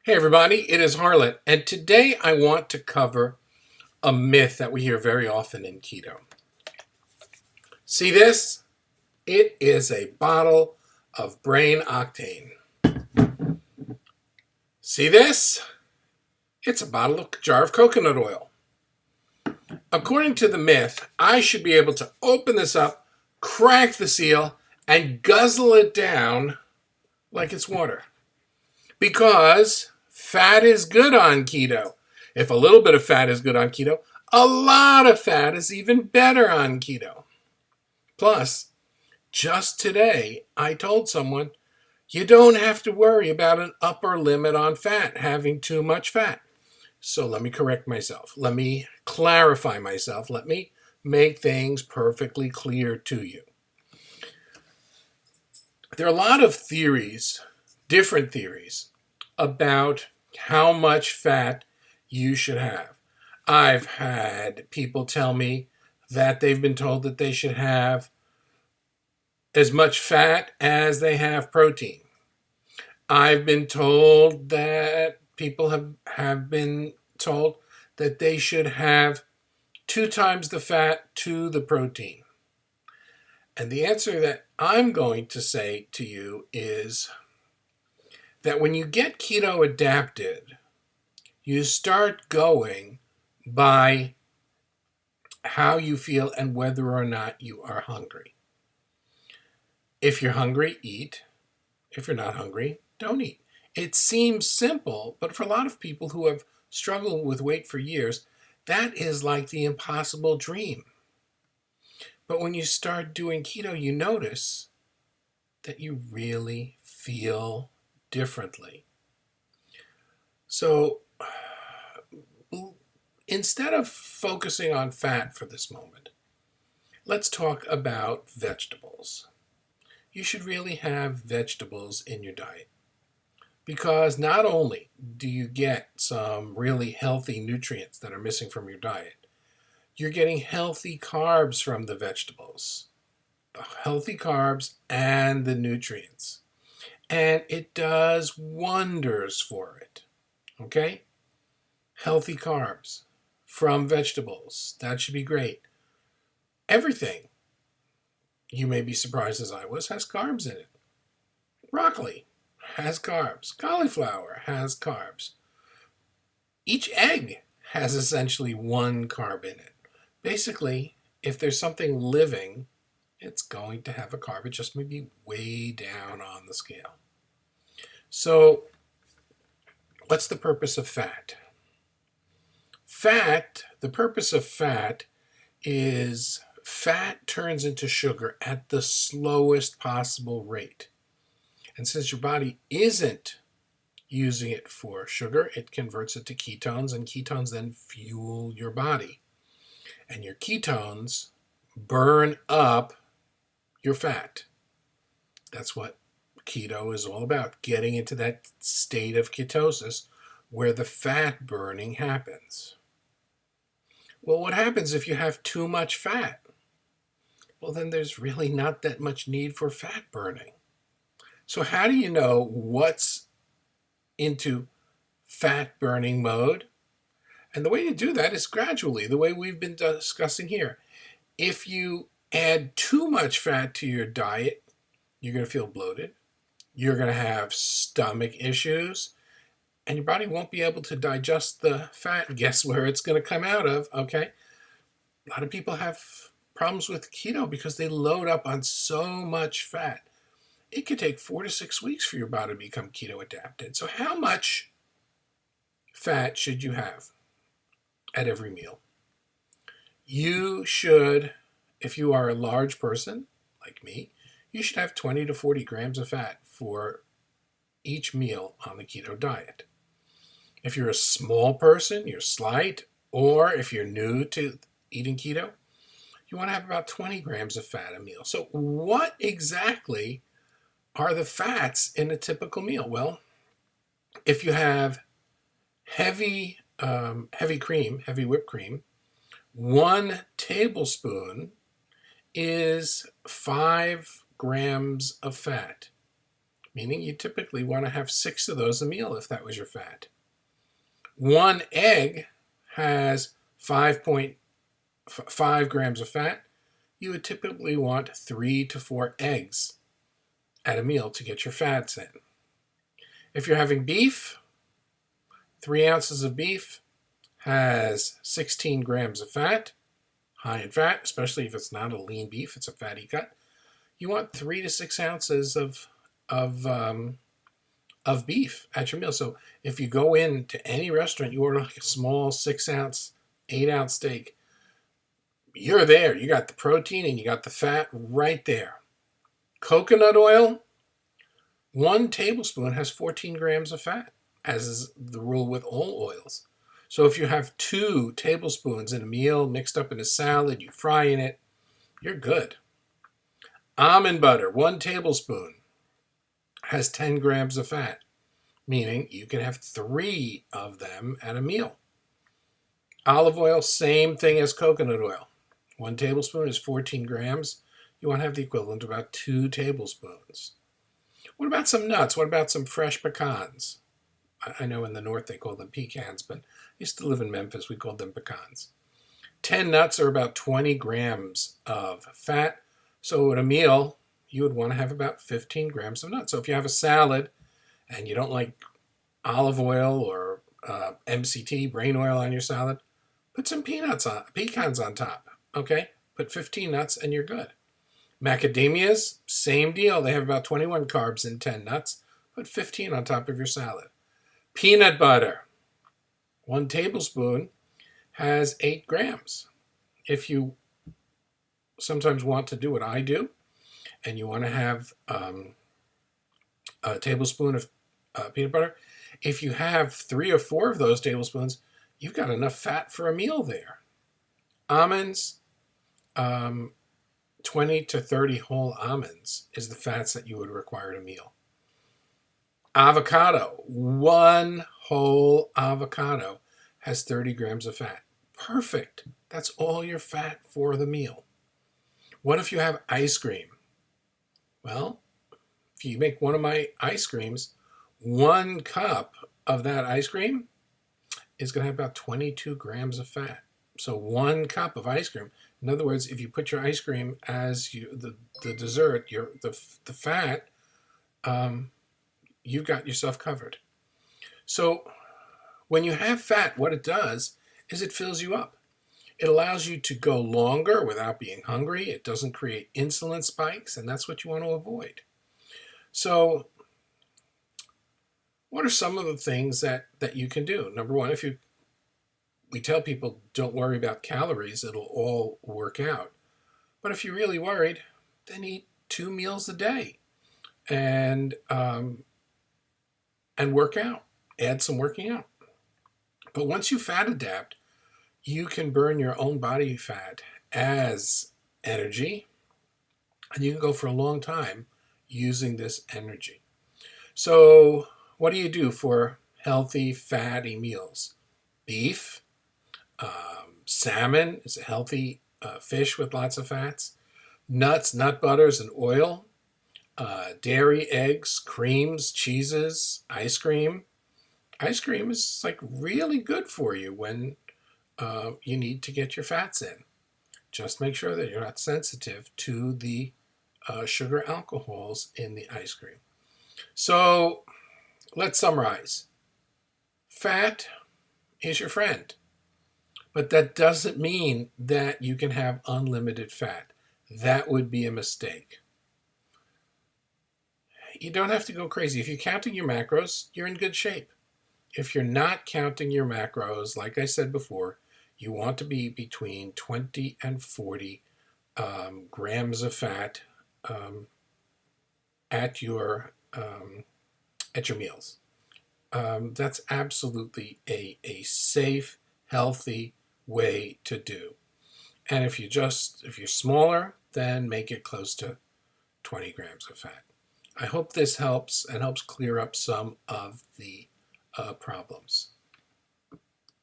Hey everybody, it is Harlan, and today I want to cover a myth that we hear very often in keto. See this? It is a bottle of brain octane. See this? It's a jar of coconut oil. According to the myth, I should be able to open this up, crack the seal, and guzzle it down like it's water. Because fat is good on keto. If a little bit of fat is good on keto, a lot of fat is even better on keto. Plus, just today, I told someone you don't have to worry about an upper limit on fat, having too much fat. So let me correct myself. Let me clarify myself. Let me make things perfectly clear to you. There are a lot of theories, different theories, about how much fat you should have. I've had people tell me that they've been told that they should have as much fat as they have protein. I've been told that people have been told that they should have 2 times the fat to the protein. And the answer that I'm going to say to you is that when you get keto adapted, you start going by how you feel and whether or not you are hungry. If you're hungry, eat. If you're not hungry, don't eat. It seems simple, but for a lot of people who have struggled with weight for years, that is like the impossible dream. But when you start doing keto, you notice that you really feel differently. So instead of focusing on fat for this moment, let's talk about vegetables. You should really have vegetables in your diet because not only do you get some really healthy nutrients that are missing from your diet, you're getting healthy carbs from the vegetables, the healthy carbs and the nutrients. And it does wonders for it. Okay? Healthy carbs from vegetables. That should be great. Everything, you may be surprised as I was, has carbs in it. Broccoli has carbs. Cauliflower has carbs. Each egg has essentially 1 carb in it. Basically, if there's something living, it's going to have a carb. It just may be way down on the scale. So, what's the purpose of fat? The purpose of fat is fat turns into sugar at the slowest possible rate. And since your body isn't using it for sugar, it converts it to ketones, and ketones then fuel your body. And your ketones burn up your fat. That's what keto is all about, getting into that state of ketosis where the fat burning happens. Well, what happens if you have too much fat? Well, then there's really not that much need for fat burning. So how do you know what's into fat burning mode? And the way to do that is gradually, the way we've been discussing here. If you add too much fat to your diet, you're going to feel bloated. You're going to have stomach issues. And your body won't be able to digest the fat. Guess where it's going to come out of, okay? A lot of people have problems with keto because they load up on so much fat. It could take 4 to 6 weeks for your body to become keto adapted. So how much fat should you have at every meal? You should, if you are a large person like me, you should have 20 to 40 grams of fat for each meal on the keto diet. If you're a small person, you're slight, or if you're new to eating keto, you want to have about 20 grams of fat a meal. So what exactly are the fats in a typical meal? Well, if you have heavy whipped cream, 1 tablespoon is 5 grams of fat meaning you typically want to have 6 of those a meal if that was your fat. 1 egg has 5.5 grams of fat. You would typically want 3 to 4 eggs at a meal to get your fats in. If you're having beef, 3 ounces of beef has 16 grams of fat, high in fat, especially if it's not a lean beef, it's a fatty cut. You want 3 to 6 ounces of beef at your meal. So if you go into any restaurant, you order like a small 6-ounce, 8-ounce steak, you're there. You got the protein and you got the fat right there. Coconut oil, 1 tablespoon has 14 grams of fat, as is the rule with all oils. So if you have 2 tablespoons in a meal mixed up in a salad, you fry in it, you're good. Almond butter, 1 tablespoon, has 10 grams of fat, meaning you can have 3 of them at a meal. Olive oil, same thing as coconut oil. 1 tablespoon is 14 grams. You want to have the equivalent of about 2 tablespoons. What about some nuts? What about some fresh pecans? I know in the north they call them pecans, but I used to live in Memphis, we called them pecans. 10 nuts are about 20 grams of fat. So at a meal, you would want to have about 15 grams of nuts. So if you have a salad and you don't like olive oil or MCT, brain oil on your salad, put some pecans on top, okay? Put 15 nuts and you're good. Macadamias, same deal. They have about 21 carbs in 10 nuts. Put 15 on top of your salad. Peanut butter, 1 tablespoon has 8 grams. If you sometimes want to do what I do, and you want to have a tablespoon of peanut butter, if you have 3 or 4 of those tablespoons, you've got enough fat for a meal there. Almonds, 20 to 30 whole almonds is the fats that you would require at a meal. Avocado, 1 whole avocado has 30 grams of fat. Perfect. That's all your fat for the meal. What if you have ice cream? Well, if you make one of my ice creams, 1 cup of that ice cream is going to have about 22 grams of fat. So 1 cup of ice cream. In other words, if you put your ice cream as the dessert, the fat, you've got yourself covered. So when you have fat, what it does is it fills you up. It allows you to go longer without being hungry. It doesn't create insulin spikes, and that's what you want to avoid. So what are some of the things that you can do? Number one, we tell people don't worry about calories, it'll all work out. But if you're really worried, then eat 2 meals a day and work out. Add some working out. But once you fat adapt, you can burn your own body fat as energy, and you can go for a long time using this energy. So what do you do for healthy, fatty meals? Beef, salmon is a healthy fish with lots of fats. Nuts, nut butters, and oil. Dairy, eggs, creams, cheeses, ice cream. Ice cream is like really good for you when you need to get your fats in. Just make sure that you're not sensitive to the sugar alcohols in the ice cream. So let's summarize. Fat is your friend, but that doesn't mean that you can have unlimited fat. That would be a mistake. You don't have to go crazy. If you're counting your macros, you're in good shape. If you're not counting your macros, like I said before, you want to be between 20 and 40 grams of fat at your meals. That's absolutely a safe, healthy way to do. And if you're smaller, then make it close to 20 grams of fat. I hope this helps and helps clear up some of the problems.